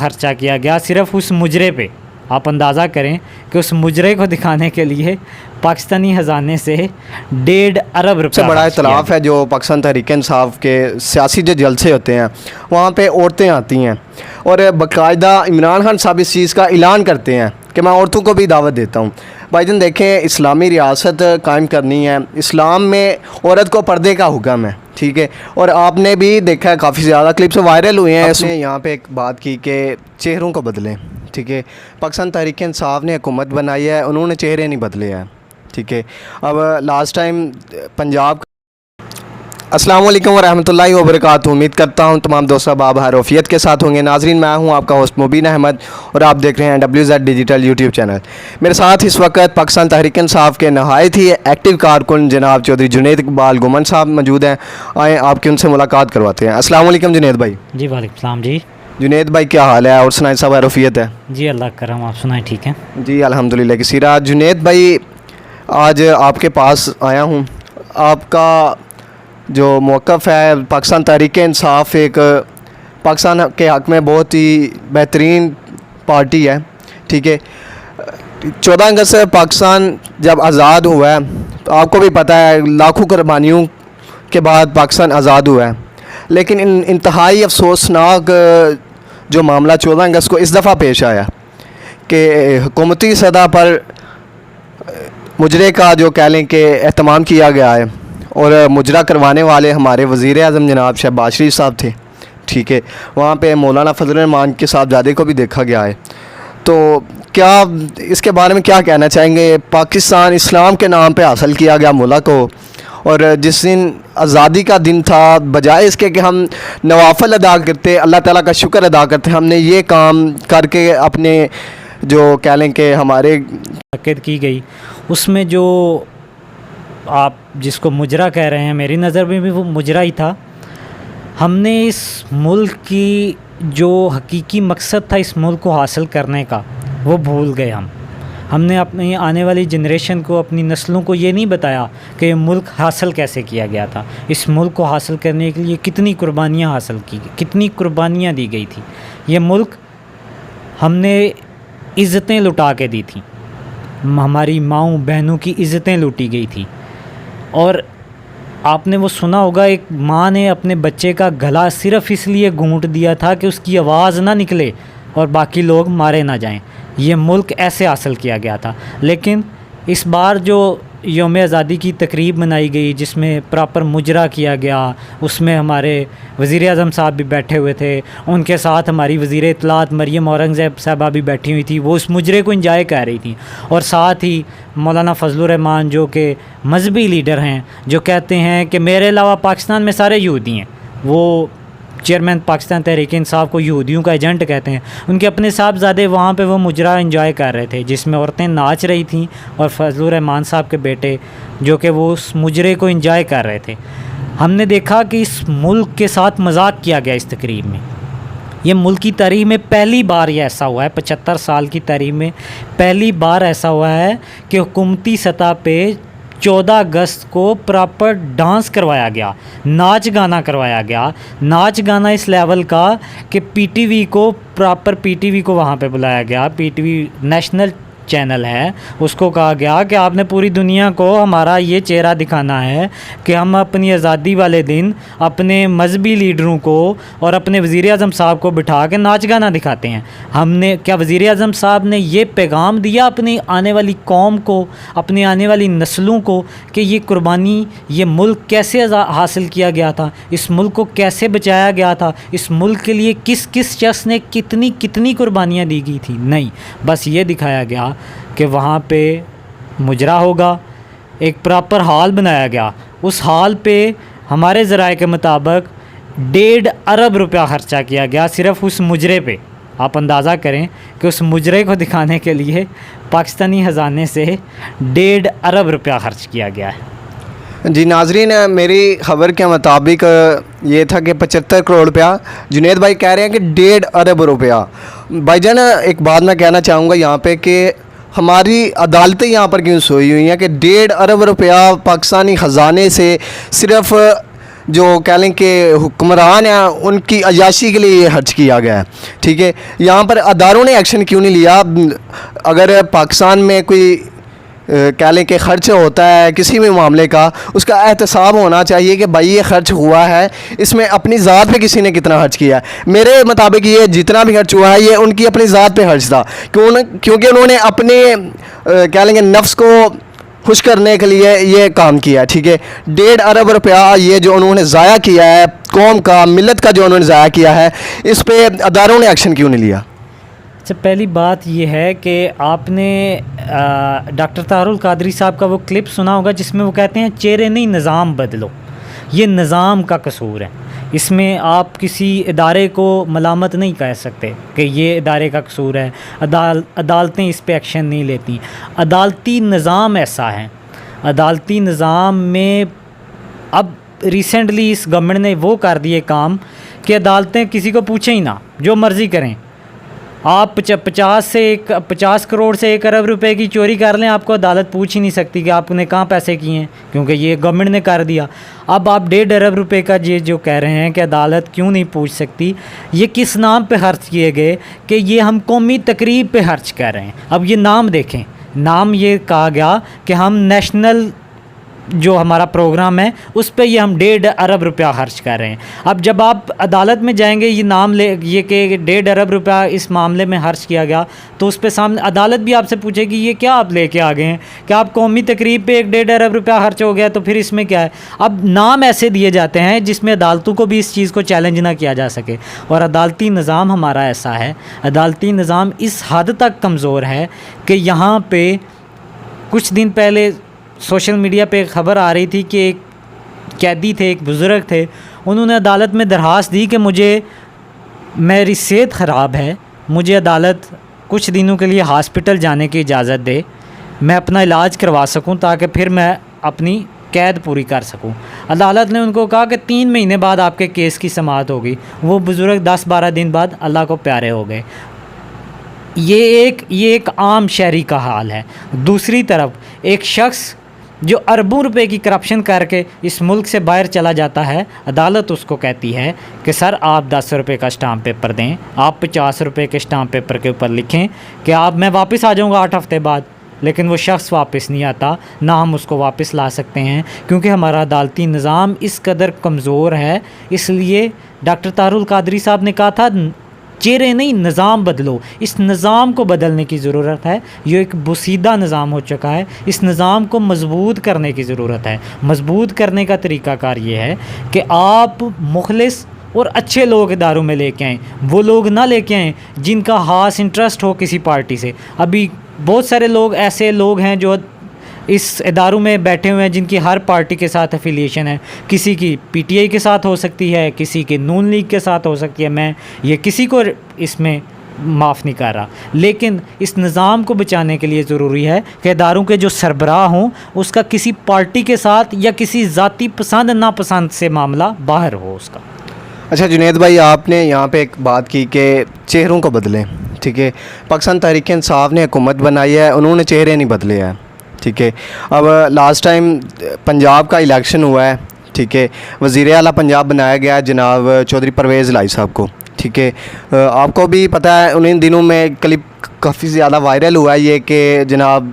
ख़र्चा किया गया सिर्फ उस मुजरे पे। आप अंदाज़ा करें कि उस मुजरे को दिखाने के लिए पाकिस्तानी ख़जाने से 1.5 अरब रुपये सबसे बड़ा इतलाफ़ है जो पाकिस्तान तहरीक इंसाफ के सियासी जो जलसे होते हैं वहाँ पे औरतें आती हैं और बाकायदा इमरान खान साहब इस चीज़ का ऐलान करते हैं कि मैं औरतों को भी दावत देता हूँ। भाईजान देखें, इस्लामी रियासत कायम करनी है, इस्लाम में औरत को पर्दे का हुक्म है, ठीक है। और आपने भी देखा है काफ़ी ज़्यादा क्लिप्स वायरल हुए हैं। इसमें यहाँ पे एक बात की कि चेहरों को बदलें, ठीक है। पाकिस्तान तहरीक इंसाफ ने हुकूमत बनाई है, उन्होंने चेहरे नहीं बदले हैं, ठीक है। अब लास्ट टाइम पंजाब अस्सलाम वालेकुम वरहमतुल्लाहि वबरकातुहू। उम्मीद करता हूँ तमाम दोस्त अब हरोफियत के साथ होंगे। नाजरीन, मैं हूँ आपका होस्ट मुबीन अहमद और आप देख रहे हैं WZ डिजिटल यूट्यूब चैनल। मेरे साथ इस वक्त पाकिस्तान तहरीक इंसाफ के नहायत ही एक्टिव कारकुन जनाब चौधरी जुनैद इकबाल गुमन साहब मौजूद हैं। आए आपकी उनसे मुलाकात करवाते हैं। अस्सलाम वालेकुम जुनैद भाई। जी वालेकुम सलाम जी। जुनैद भाई क्या हाल है और सुनाए सब हरोफियत है? जी अल्लाह करम, आप सुनाए ठीक है? जी अल्हम्दुलिल्लाह की सीरा। जुनैद भाई, आज आपके पास आया हूँ। आपका जो मौक़िफ़ है, पाकिस्तान तहरीक इंसाफ एक पाकिस्तान के हक़ में बहुत ही बेहतरीन पार्टी है, ठीक है। 14 अगस्त से पाकिस्तान जब आज़ाद हुआ है, तो आपको भी पता है लाखों कुर्बानियों के बाद पाकिस्तान आज़ाद हुआ है, लेकिन इंतहाई अफसोसनाक जो मामला 14 अगस्त को इस दफ़ा पेश आया कि हुकूमती सतह पर मुजरे का जो कह लें कि एहतमाम किया गया है और मुजरा करवाने वाले हमारे वज़ीर आज़म जनाब शहबाज शरीफ साहब थे, ठीक है। वहाँ पे मौलाना फजल रहमान के साहबजादे को भी देखा गया है। तो क्या इसके बारे में क्या कहना चाहेंगे? पाकिस्तान इस्लाम के नाम पे हासिल किया गया मुल्क को, और जिस दिन आज़ादी का दिन था, बजाय इसके कि हम नवाफल अदा करते, अल्लाह ताला का शुक्र अदा करते, हमने ये काम करके अपने जो कह लें कि हमारे की गई उसमें जो आप जिसको मुजरा कह रहे हैं, मेरी नज़र में भी वो मुजरा ही था। हमने इस मुल्क की जो हकीकी मकसद था इस मुल्क को हासिल करने का, वो भूल गए हमने अपनी आने वाली जनरेशन को, अपनी नस्लों को ये नहीं बताया कि ये मुल्क हासिल कैसे किया गया था। इस मुल्क को हासिल करने के लिए कितनी कुर्बानियाँ हासिल की गई, कितनी कुर्बानियाँ दी गई थी। ये मुल्क हमने इज़्ज़तें लुटा के दी थी, हमारी माँओं बहनों की इज़्ज़तें लूटी गई थी। और आपने वो सुना होगा, एक माँ ने अपने बच्चे का गला सिर्फ़ इसलिए घूंट दिया था कि उसकी आवाज़ ना निकले और बाकी लोग मारे ना जाएं। ये मुल्क ऐसे हासिल किया गया था। लेकिन इस बार जो यौम आज़ादी की तकरीब मनाई गई, जिसमें प्रॉपर मुजरा किया गया, उसमें हमारे वज़ीर आज़म साहब भी बैठे हुए थे, उनके साथ हमारी वज़ीर इत्तलात मरियम औरंगज़ेब साहबा भी बैठी हुई थी। वो उस मुजरे को इंजॉय कर रही थी। और साथ ही मौलाना फजल रहमान जो कि मजहबी लीडर हैं, जो कहते हैं कि मेरे अलावा पाकिस्तान में सारे यहूदी हैं, वो चेयरमैन पाकिस्तान तहरीक इंसाफ को यहूदियों का एजेंट कहते हैं, उनके अपने साहबजादे वहाँ पे वो मुजरा एंजॉय कर रहे थे, जिसमें औरतें नाच रही थीं और फजल रहमान साहब के बेटे जो कि वो उस मुजरे को एंजॉय कर रहे थे। हमने देखा कि इस मुल्क के साथ मजाक किया गया इस तकरीब में। ये मुल्क की तारीख़ में पहली बार ये ऐसा हुआ है, 75 साल की तारीख़ में पहली बार ऐसा हुआ है कि हुकूमती सतह पे 14 अगस्त को प्रॉपर डांस करवाया गया, नाच गाना करवाया गया। नाच गाना इस लेवल का कि PTV को वहाँ पे बुलाया गया। PTV नेशनल चैनल है, उसको कहा गया कि आपने पूरी दुनिया को हमारा ये चेहरा दिखाना है कि हम अपनी आज़ादी वाले दिन अपने मजहबी लीडरों को और अपने वज़ीर आज़म साहब को बिठा के नाच गाना दिखाते हैं। हमने क्या वज़ीर आज़म साहब ने ये पैगाम दिया अपनी आने वाली कौम को, अपनी आने वाली नस्लों को कि ये कुर्बानी, ये मुल्क कैसे हासिल किया गया था, इस मुल्क को कैसे बचाया गया था, इस मुल्क के लिए किस किस शख्स ने कितनी कितनी कुर्बानियाँ दी गई थी? नहीं, बस ये दिखाया गया कि वहाँ पे मुजरा होगा। एक प्रॉपर हॉल बनाया गया, उस हॉल पे हमारे ज़राए के मुताबिक 1.5 अरब रुपया ख़र्चा किया गया सिर्फ उस मुजरे पे। आप अंदाज़ा करें कि उस मुजरे को दिखाने के लिए पाकिस्तानी ख़जाने से 1.5 अरब रुपया ख़र्च किया गया है। जी नाजरीन, मेरी ख़बर के मुताबिक ये था कि 75 करोड़ रुपया। जुनैद भाई कह रहे हैं कि 1.5 अरब रुपया। भाईजान, एक बात मैं कहना चाहूँगा यहाँ पे कि हमारी अदालतें यहाँ पर क्यों सोई हुई हैं कि 1.5 अरब रुपया पाकिस्तानी ख़जाने से सिर्फ जो कह लें कि हुक्मरान हैं उनकी अयाशी के लिए ये खर्च किया गया है, ठीक है। यहाँ पर अदारों ने एक्शन क्यों नहीं लिया? अगर पाकिस्तान में कोई कह लें कि खर्च होता है किसी भी मामले का, उसका एहतसाब होना चाहिए कि भाई ये खर्च हुआ है, इसमें अपनी ज़ात पे किसी ने कितना खर्च किया है। मेरे मुताबिक ये जितना भी खर्च हुआ है ये उनकी अपनी ज़ात पे खर्च था, क्योंकि उन्होंने अपने कह लेंगे नफ्स को खुश करने के लिए ये काम किया, ठीक है। 1.5 अरब रुपया ये जो उन्होंने ज़ाया किया है, कौम का, मिलत का जो उन्होंने ज़ाया किया है, इस पर अदारों ने एक्शन क्यों नहीं लिया? अच्छा, पहली बात ये है कि आपने डॉक्टर तारुल कादरी साहब का वो क्लिप सुना होगा जिसमें वो कहते हैं चेहरे नहीं निज़ाम बदलो। ये निज़ाम का कसूर है, इसमें आप किसी इदारे को मलामत नहीं कह सकते कि ये इदारे का कसूर है। अदालतें इस पे एक्शन नहीं लेती। अदालती निज़ाम ऐसा है, अदालती निज़ाम में अब रिसेंटली इस गवर्नमेंट ने वो कर दिए काम कि अदालतें किसी को पूछें ही ना, जो मर्ज़ी करें। आप 50 करोड़ से 1 अरब रुपए की चोरी कर लें, आपको अदालत पूछ ही नहीं सकती कि आपने कहाँ पैसे किए हैं, क्योंकि ये गवर्नमेंट ने कर दिया। अब आप 1.5 अरब रुपए का ये जो कह रहे हैं कि अदालत क्यों नहीं पूछ सकती, ये किस नाम पे खर्च किए गए कि ये हम कौमी तकरीब पे खर्च कर रहे हैं। अब ये नाम देखें, नाम ये कहा गया कि हम नेशनल जो हमारा प्रोग्राम है उस पे ये हम 1.5 अरब रुपया खर्च कर रहे हैं। अब जब आप अदालत में जाएंगे, ये नाम ले ये कि 1.5 अरब रुपया इस मामले में खर्च किया गया, तो उस पे सामने अदालत भी आपसे पूछेगी ये क्या आप लेके आ गए हैं, कि आप कौमी तकरीब पे 1.5 अरब रुपया खर्च हो गया, तो फिर इसमें क्या है। अब नाम ऐसे दिए जाते हैं जिसमें अदालतों को भी इस चीज़ को चैलेंज ना किया जा सके। और अदालती निज़ाम हमारा ऐसा है, अदालती निज़ाम इस हद तक कमज़ोर है कि यहाँ पर कुछ दिन पहले सोशल मीडिया पे ख़बर आ रही थी कि एक कैदी थे, एक बुज़ुर्ग थे, उन्होंने अदालत में दरख्वास्त दी कि मेरी सेहत ख़राब है, मुझे अदालत कुछ दिनों के लिए हॉस्पिटल जाने की इजाज़त दे, मैं अपना इलाज करवा सकूं ताकि फिर मैं अपनी कैद पूरी कर सकूं। अदालत ने उनको कहा कि 3 महीने बाद आपके केस की समाअत होगी। वो बुज़ुर्ग 10-12 दिन बाद अल्लाह को प्यारे हो गए। ये एक आम शहरी का हाल है। दूसरी तरफ एक शख्स जो अरबों रुपए की करप्शन करके इस मुल्क से बाहर चला जाता है, अदालत उसको कहती है कि सर आप 10 रुपये का स्टाम्प पेपर दें, आप 50 रुपये के स्टाम्प पेपर के ऊपर लिखें कि मैं वापस आ जाऊँगा 8 हफ्ते बाद। लेकिन वो शख्स वापस नहीं आता, ना हम उसको वापस ला सकते हैं, क्योंकि हमारा अदालती निज़ाम इस कदर कमज़ोर है। इसलिए डॉक्टर तारुल कादरी साहब ने कहा था चेहरे नहीं निज़ाम बदलो। इस निज़ाम को बदलने की ज़रूरत है। ये एक बुसीदा निज़ाम हो चुका है, इस निज़ाम को मज़बूत करने की ज़रूरत है। मज़बूत करने का तरीक़ाकार ये है कि आप मुखलिस और अच्छे लोग इदारों में लेके आएँ। वो लोग ना लेके आएँ जिनका ख़ास इंटरेस्ट हो किसी पार्टी से। अभी बहुत सारे लोग ऐसे लोग हैं जो इस इदारों में बैठे हुए हैं जिनकी हर पार्टी के साथ एफिलिएशन है। किसी की पीटीआई के साथ हो सकती है, किसी की नून लीग के साथ हो सकती है। मैं ये किसी को इसमें माफ़ नहीं कर रहा, लेकिन इस निज़ाम को बचाने के लिए ज़रूरी है कि इदारों के जो सरबराह हों उसका किसी पार्टी के साथ या किसी ज़ाती पसंद नापसंद से मामला बाहर हो उसका। अच्छा जुनैद भाई, आपने यहाँ पे एक बात की कि चेहरों को बदलें, ठीक है। पाकिस्तान तहरीक इंसाफ ने हुकूमत बनाई है, उन्होंने चेहरे नहीं बदले हैं, ठीक है। अब लास्ट टाइम पंजाब का इलेक्शन हुआ है, ठीक है। वज़ीर आला पंजाब बनाया गया है जनाब चौधरी परवेज़ इलाही साहब को, ठीक है। आपको भी पता है उन दिनों में क्लिप काफ़ी ज़्यादा वायरल हुआ है ये कि जनाब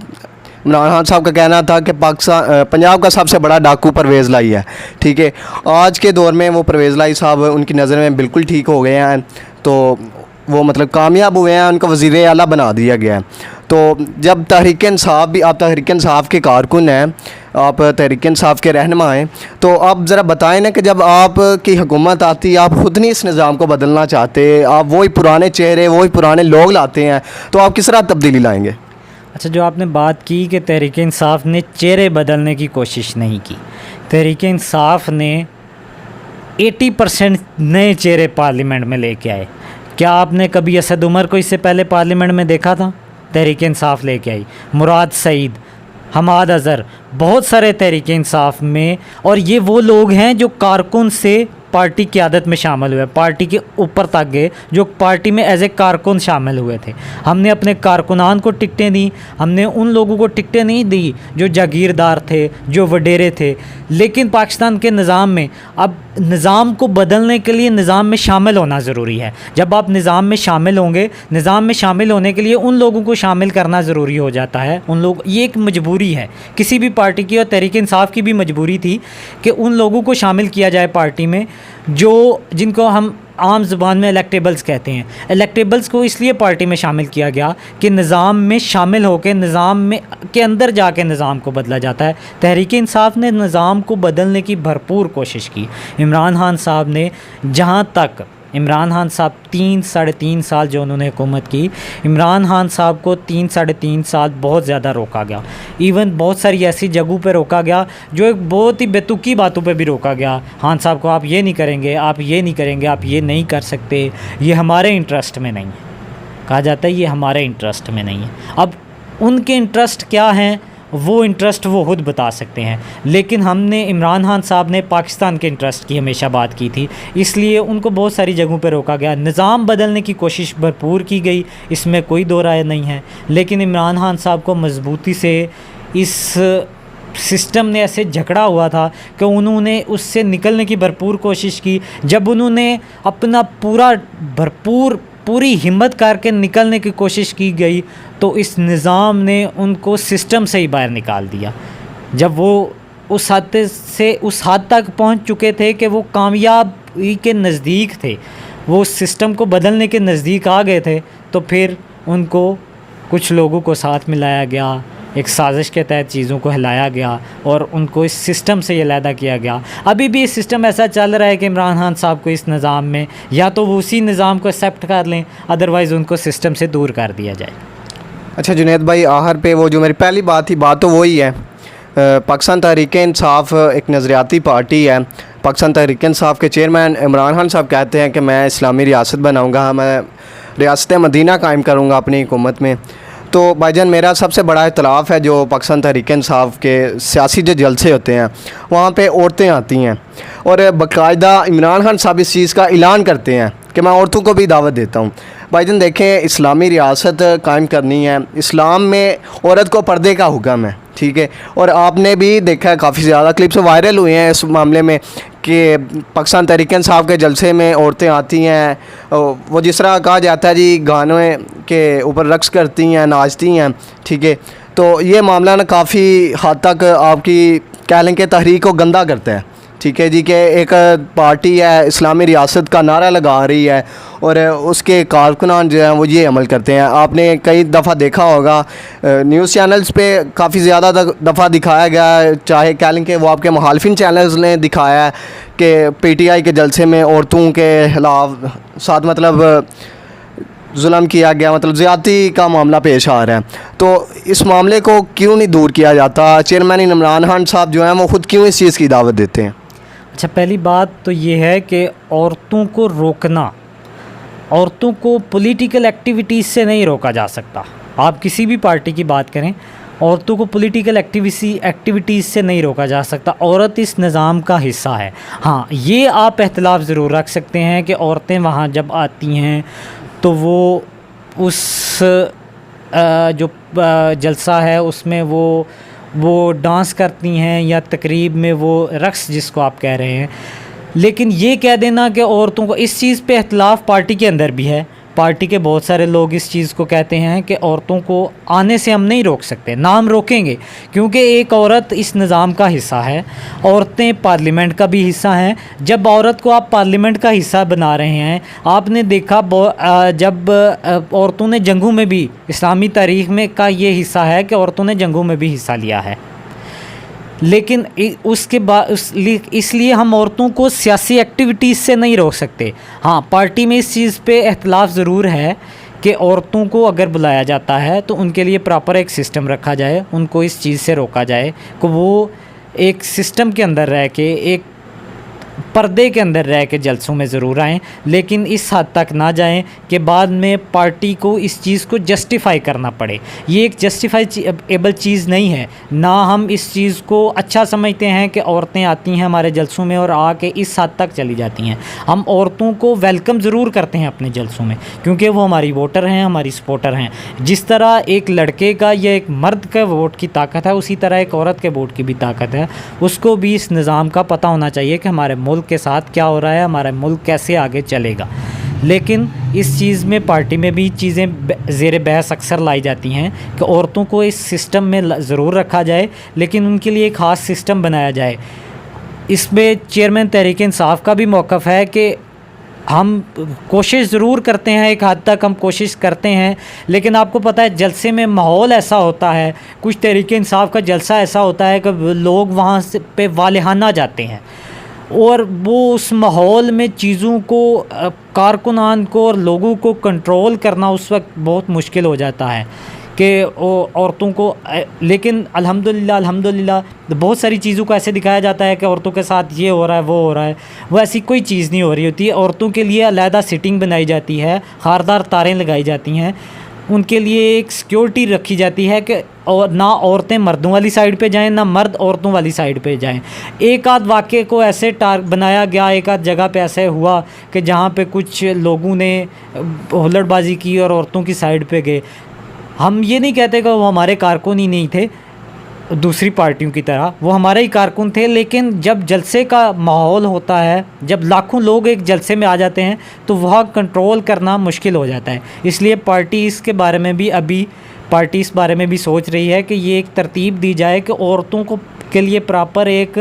इमरान खान साहब का कहना था कि पाकिस्तान पंजाब का सबसे बड़ा डाकू परवेज़ इलाही है, ठीक है। आज के दौर में वो परवेज़ इलाही साहब उनकी नज़र में बिल्कुल ठीक हो गए हैं, तो वो मतलब कामयाब हुए हैं, उनको वज़ीर आला बना दिया गया है। तो जब तहरीक इंसाफ भी, आप तहरीक इंसाफ के कारकुन हैं, आप तहरीक इंसाफ के रहनुमा हैं, तो आप ज़रा बताएं ना कि जब आपकी हुकूमत आती है, आप ख़ुद नहीं इस निज़ाम को बदलना चाहते, आप वही पुराने चेहरे वही पुराने लोग लाते हैं, तो आप किस तरह तब्दीली लाएंगे? अच्छा, जो आपने बात की कि तहरीक इंसाफ ने चेहरे बदलने की कोशिश नहीं की, तहरीक इंसाफ ने 80% नए चेहरे पार्लियामेंट में लेके आए। क्या आपने कभी असद उमर को इससे पहले पार्लियामेंट में देखा था? तहरीक इंसाफ लेके आई। मुराद सईद, हमाद अज़हर, बहुत सारे तहरीक इंसाफ में, और ये वो लोग हैं जो कारकुन से पार्टी क़यादत में शामिल हुए, पार्टी के ऊपर तक गए, जो पार्टी में एज ए कारकुन शामिल हुए थे। हमने अपने कारकुनान को टिकटें दी, हमने उन लोगों को टिकटें नहीं दी जो जागीरदार थे, जो वडेरे थे। लेकिन पाकिस्तान के निज़ाम में अब निज़ाम को बदलने के लिए निज़ाम में शामिल होना ज़रूरी है। जब आप निज़ाम में शामिल होंगे, निज़ाम में शामिल होने के लिए उन लोगों को शामिल करना ज़रूरी हो जाता है। उन लोग, ये एक मजबूरी है किसी भी पार्टी की, और तहरीक इंसाफ की भी मजबूरी थी कि उन लोगों को शामिल किया जाए पार्टी में जिनको हम आम ज़ुबान में इलेक्टेबल्स कहते हैं। इलेक्टेबल्स को इसलिए पार्टी में शामिल किया गया कि निज़ाम में शामिल होकर निज़ाम में के अंदर जाके निज़ाम को बदला जाता है। तहरीक इंसाफ ने निज़ाम को बदलने की भरपूर कोशिश की। इमरान खान साहब ने, जहाँ तक इमरान खान साहब 3-3.5 साल जो उन्होंने हुकूमत की, इमरान खान साहब को 3-3.5 साल बहुत ज़्यादा रोका गया। इवन बहुत सारी ऐसी जगहों पे रोका गया जो एक बहुत ही बेतुकी बातों पे भी रोका गया। खान साहब को आप ये नहीं करेंगे, आप ये नहीं करेंगे, आप ये नहीं कर सकते, ये हमारे इंटरेस्ट में नहीं है। कहा जाता है ये हमारे इंटरेस्ट में नहीं है। अब उनके इंटरेस्ट क्या हैं वो इंटरेस्ट वो खुद बता सकते हैं, लेकिन हमने, इमरान खान साहब ने पाकिस्तान के इंटरेस्ट की हमेशा बात की थी, इसलिए उनको बहुत सारी जगहों पर रोका गया। निज़ाम बदलने की कोशिश भरपूर की गई, इसमें कोई दो राय नहीं है, लेकिन इमरान खान साहब को मजबूती से इस सिस्टम ने ऐसे झगड़ा हुआ था कि उन्होंने उससे निकलने की भरपूर कोशिश की। जब उन्होंने अपना पूरी हिम्मत करके निकलने की कोशिश की गई तो इस निज़ाम ने उनको सिस्टम से ही बाहर निकाल दिया। जब वो उस हद तक पहुंच चुके थे कि वो कामयाबी के नज़दीक थे, वो सिस्टम को बदलने के नज़दीक आ गए थे, तो फिर उनको कुछ लोगों को साथ मिलाया गया, एक साजिश के तहत चीज़ों को हिलाया गया और उनको इस सिस्टम से अलहदा किया गया। अभी भी ये सिस्टम ऐसा चल रहा है कि इमरान खान साहब को इस निज़ाम में या तो वो उसी निज़ाम को एक्सेप्ट कर लें, अदरवाइज़ उनको सिस्टम से दूर कर दिया जाए। अच्छा जुनैद भाई, आखिर पे वो जो मेरी पहली बात थी, बात तो वही है, पाकिस्तान तहरीक इंसाफ एक नज़रियाती पार्टी है। पाकिस्तान तहरीक इंसाफ के चेयरमैन इमरान खान साहब कहते हैं कि मैं इस्लामी रियासत बनाऊँगा, मैं रियासत मदीना कायम करूँगा अपनी हुकूमत में। तो भाईजान, मेरा सबसे बड़ा इख्तलाफ है जो पाकिस्तान तहरीक इंसाफ के सियासी जो जलसे होते हैं वहाँ पे औरतें आती हैं और बाकायदा इमरान खान साहब इस चीज़ का ऐलान करते हैं कि मैं औरतों को भी दावत देता हूँ। भाईजान देखें, इस्लामी रियासत कायम करनी है, इस्लाम में औरत को पर्दे का हुक्म है, ठीक है। और आपने भी देखा है, काफ़ी ज़्यादा क्लिप्स वायरल हुए हैं इस मामले में कि पाकिस्तान तहरीक इंसाफ के जलसे में औरतें आती हैं, वो जिस तरह कहा जाता है जी, गानों के ऊपर रक्स करती हैं, नाचती हैं, ठीक है। तो ये मामला ना काफ़ी हद तक आपकी कह लें कि तहरीक को गंदा करता है, ठीक है जी, कि एक पार्टी है इस्लामी रियासत का नारा लगा रही है और उसके कारकुनान जो हैं वो ये अमल करते हैं। आपने कई दफ़ा देखा होगा न्यूज़ चैनल्स पे काफ़ी ज़्यादा दफ़ा दिखाया गया है, चाहे कह लें कि वो आपके मुखालिफिन चैनल्स ने दिखाया है कि PTI के जलसे में औरतों के खिलाफ साथ मतलब जुल्म किया गया, मतलब ज़्यादती का मामला पेश आ रहा है। तो इस मामले को क्यों नहीं दूर किया जाता? चेयरमैन इमरान खान साहब जो हैं वो ख़ुद क्यों इस चीज़ की दावत देते हैं? अच्छा, पहली बात तो ये है कि औरतों को रोकना, औरतों को पॉलिटिकल एक्टिविटीज़ से नहीं रोका जा सकता। आप किसी भी पार्टी की बात करें, औरतों को पॉलिटिकल एक्टिविटीज़ से नहीं रोका जा सकता। औरत इस निज़ाम का हिस्सा है। हाँ, ये आप एहतिलाफ ज़रूर रख सकते हैं कि औरतें वहाँ जब आती हैं तो वो उस जो जलसा है उसमें वो डांस करती हैं या तकरीब में वो रक्स जिसको आप कह रहे हैं। लेकिन ये कह देना कि औरतों को, इस चीज़ पे इख्तिलाफ पार्टी के अंदर भी है। पार्टी के बहुत सारे लोग इस चीज़ को कहते हैं कि औरतों को आने से हम नहीं रोक सकते, ना हम रोकेंगे, क्योंकि एक औरत इस निज़ाम का हिस्सा है। औरतें पार्लियामेंट का भी हिस्सा हैं। जब औरत को आप पार्लियामेंट का हिस्सा बना रहे हैं, आपने देखा जब औरतों ने जंगों में भी, इस्लामी तारीख़ में का ये हिस्सा है कि औरतों ने जंगों में भी हिस्सा लिया है। लेकिन उसके बाद इसलिए हम औरतों को सियासी एक्टिविटीज़ से नहीं रोक सकते। हाँ, पार्टी में इस चीज़ पे इख्तिलाफ ज़रूर है कि औरतों को अगर बुलाया जाता है तो उनके लिए प्रॉपर एक सिस्टम रखा जाए, उनको इस चीज़ से रोका जाए कि वो एक सिस्टम के अंदर रह के, एक पर्दे के अंदर रह के जलसों में ज़रूर आएँ, लेकिन इस हद तक ना जाएं कि बाद में पार्टी को इस चीज़ को जस्टिफ़ाई करना पड़े। ये एक जस्टिफाइबल चीज़ नहीं है। ना हम इस चीज़ को अच्छा समझते हैं कि औरतें आती हैं हमारे जलसों में और आके इस हद तक चली जाती हैं। हम औरतों को वेलकम ज़रूर करते हैं अपने जलसों में, क्योंकि वो हमारी वोटर हैं, हमारी सपोर्टर हैं। जिस तरह एक लड़के का या एक मर्द का वोट की ताकत है, उसी तरह एक औरत के वोट की भी ताकत है। उसको भी इस निज़ाम का पता होना चाहिए कि हमारे मुल्क के साथ क्या हो रहा है, हमारा मुल्क कैसे आगे चलेगा। लेकिन इस चीज़ में पार्टी में भी चीज़ें ज़ेर बहस अक्सर लाई जाती हैं कि औरतों को इस सिस्टम में ज़रूर रखा जाए, लेकिन उनके लिए एक ख़ास सिस्टम बनाया जाए। इसमें चेयरमैन तहरीक इंसाफ का भी मौक़िफ़ है कि हम कोशिश ज़रूर करते हैं, एक हद तक हम कोशिश करते हैं, लेकिन आपको पता है जलसे में माहौल ऐसा होता है, कुछ तहरीक इंसाफ का जलसा ऐसा होता है कि लोग वहाँ से पे वालिहाना जाते हैं और वो उस माहौल में चीज़ों को कारकुनान को और लोगों को कंट्रोल करना उस वक्त बहुत मुश्किल हो जाता है कि औरतों को। लेकिन अल्हम्दुलिल्लाह बहुत सारी चीज़ों को ऐसे दिखाया जाता है कि औरतों के साथ ये हो रहा है, वो हो रहा है। वो ऐसी कोई चीज़ नहीं हो रही होती है। औरतों के लिए अलहदा सिटिंग बनाई जाती है, खारदार तारें लगाई जाती हैं, उनके लिए एक सिक्योरिटी रखी जाती है कि और ना औरतें मर्दों वाली साइड पे जाएं, ना मर्द औरतों वाली साइड पे जाएं। एक आध वाक़े को ऐसे बनाया गया, एक आध जगह पे ऐसे हुआ कि जहाँ पे कुछ लोगों ने हुल्लड़बाजी की और औरतों की साइड पे गए। हम ये नहीं कहते कि वो हमारे कारकुन ही नहीं थे दूसरी पार्टियों की तरह, वो हमारे ही कारकुन थे। लेकिन जब जलसे का माहौल होता है, जब लाखों लोग एक जलसे में आ जाते हैं, तो वह कंट्रोल करना मुश्किल हो जाता है। इसलिए पार्टी इसके बारे में भी पार्टी इस बारे में भी सोच रही है कि ये एक तरतीब दी जाए कि औरतों को के लिए प्रॉपर एक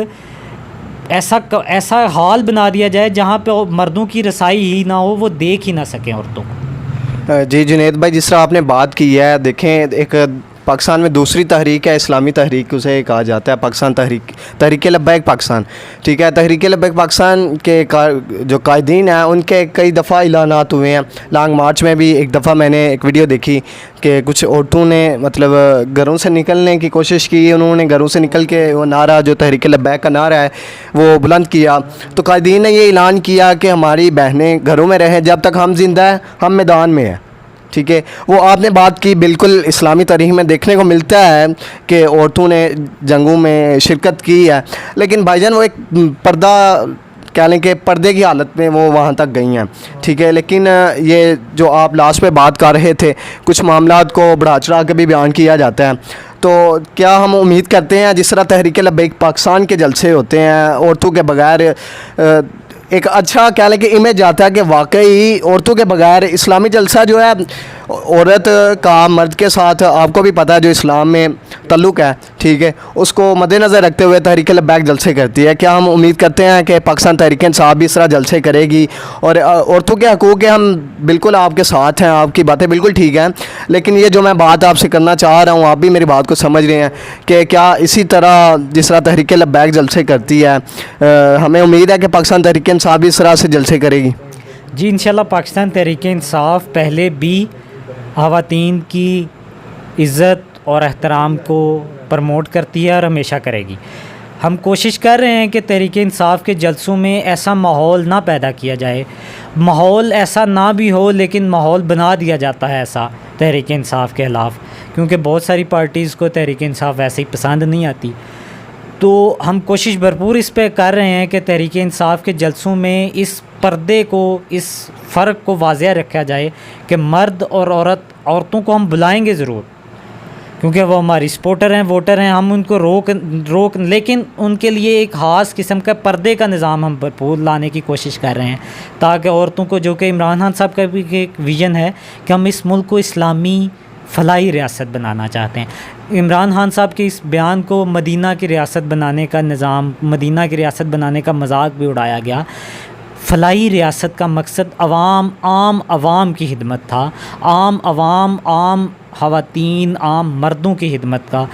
ऐसा हाल बना दिया जाए जहाँ पे मर्दों की रसाई ही ना हो, वो देख ही ना सकें औरतों को। जी जुनैद भाई, जिस तरह आपने बात की है, देखें एक पाकिस्तान में दूसरी तहरीक है, इस्लामी तहरीक उसे कहा जाता है, पाकिस्तान तहरीक लब्बैक पाकिस्तान, ठीक है। तहरीक लब्बैक पाकिस्तान के जो कायदीन हैं उनके कई दफ़ा ऐलानात हुए हैं। लॉन्ग मार्च में भी एक दफ़ा मैंने एक वीडियो देखी कि कुछ औरतों ने मतलब घरों से निकलने की कोशिश की, उन्होंने घरों से निकल के वो नारा जो तहरीक लब्बैक का नारा है वो बुलंद किया। तो कायदीन ने ये ऐलान किया कि हमारी बहनें घरों में रहें, जब तक हम जिंदा हैं हम मैदान में हैं, ठीक है। वो आपने बात की, बिल्कुल इस्लामी तारीख़ में देखने को मिलता है कि औरतों ने जंगों में शिरकत की है, लेकिन भाईजान वो एक पर्दा कह लें कि पर्दे की हालत में वो वहाँ तक गई हैं, ठीक है। लेकिन ये जो आप लास्ट पे बात कर रहे थे, कुछ मामलात को बढ़ा चढ़ा के भी बयान किया जाता है, तो क्या हम उम्मीद करते हैं जिस तरह तहरीक लब्बैक पाकिस्तान के जलसे होते हैं, औरतों के बगैर एक अच्छा कह लें कि इमेज आता है कि वाकई औरतों के बगैर इस्लामी जलसा जो है औरत का मर्द के साथ, आपको भी पता है जो इस्लाम में तल्लुक़ है, ठीक है, उसको मद्देनज़र रखते हुए तहरीक लब्बैक जलसे करती है। क्या हम उम्मीद करते हैं कि पाकिस्तान तहरीक इंसाफ भी इस तरह जलसे करेगी? और औरतों के हकूक़ के हम बिल्कुल आपके साथ हैं, आपकी बातें बिल्कुल ठीक हैं, लेकिन ये जो मैं बात आपसे करना चाह रहा हूँ, आप भी मेरी बात को समझ रहे हैं कि क्या इसी तरह जिस तरह तहरीक लब्बैक जलसे करती है, हमें उम्मीद है कि पाकिस्तान तहरीक इंसाफ भी इस तरह से जलसे करेगी? जी इंशाल्लाह पाकिस्तान तहरीक इंसाफ पहले भी ख़वातीन की इज़्ज़त और एहतराम को प्रमोट करती है और हमेशा करेगी। हम कोशिश कर रहे हैं कि तहरीक इंसाफ के जलसों में ऐसा माहौल ना पैदा किया जाए, माहौल ऐसा ना भी हो, लेकिन माहौल बना दिया जाता है ऐसा तहरीक इंसाफ के ख़िलाफ़, क्योंकि बहुत सारी पार्टीज़ को तहरीक इंसाफ वैसे ही पसंद नहीं आती। तो हम कोशिश भरपूर इस पे कर रहे हैं कि तहरीक इंसाफ के जलसों में इस पर्दे को, इस फ़र्क को वाज़ेह रखा जाए कि मर्द और औरतों को हम बुलाएंगे ज़रूर, क्योंकि वो हमारी सपोर्टर हैं, वोटर हैं, हम उनको रोक लेकिन उनके लिए एक ख़ास किस्म का पर्दे का निज़ाम हम भरपूर लाने की कोशिश कर रहे हैं, ताकि औरतों को, जो कि इमरान खान साहब का भी एक विज़न है कि हम इस मुल्क को इस्लामी फलाही रियासत बनाना चाहते हैं। इमरान खान साहब के इस बयान को मदीना की रियासत बनाने का निज़ाम, मदीना की रियासत बनाने का मजाक भी उड़ाया गया। फलाही रियासत का मकसद आम आवाम की खिदमत था, आम ख़वातीन, आम मर्दों की खिदमत का।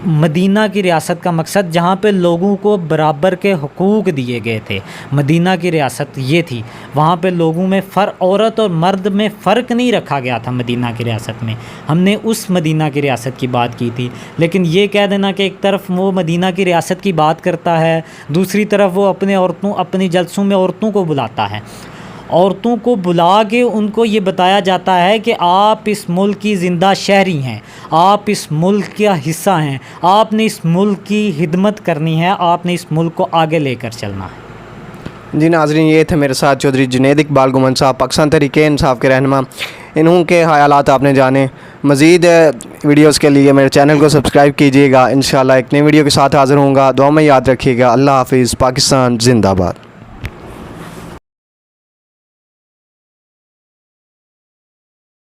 मदीना की रियासत का मकसद जहाँ पे लोगों को बराबर के हुकूक दिए गए थे, मदीना की रियासत ये थी। वहाँ पे लोगों में औरत और मर्द में फ़र्क नहीं रखा गया था। मदीना की रियासत में हमने उस मदीना की रियासत की बात की थी। लेकिन ये कह देना कि एक तरफ वो मदीना की रियासत की बात करता है, दूसरी तरफ वो अपने जलसों में औरतों को बुलाता है। औरतों को बुला के उनको ये बताया जाता है कि आप इस मुल्क की ज़िंदा शहरी हैं, आप इस मुल्क का हिस्सा हैं, आपने इस मुल्क की खिदमत करनी है, आपने इस मुल्क को आगे लेकर चलना है। जी नाज़रीन, ये थे मेरे साथ चौधरी जुनैद इकबाल गुमन साहब, पाकिस्तान तहरीक इंसाफ के रहनुमा। इन्हों के ख़यालात आपने जाने। मज़ीद वीडियोस के लिए मेरे चैनल को सब्सक्राइब कीजिएगा। इंशाल्लाह एक नई वीडियो के साथ हाज़िर होऊंगा। दुआ में याद रखिएगा। अल्लाह हाफ़िज़। पाकिस्तान ज़िंदाबाद।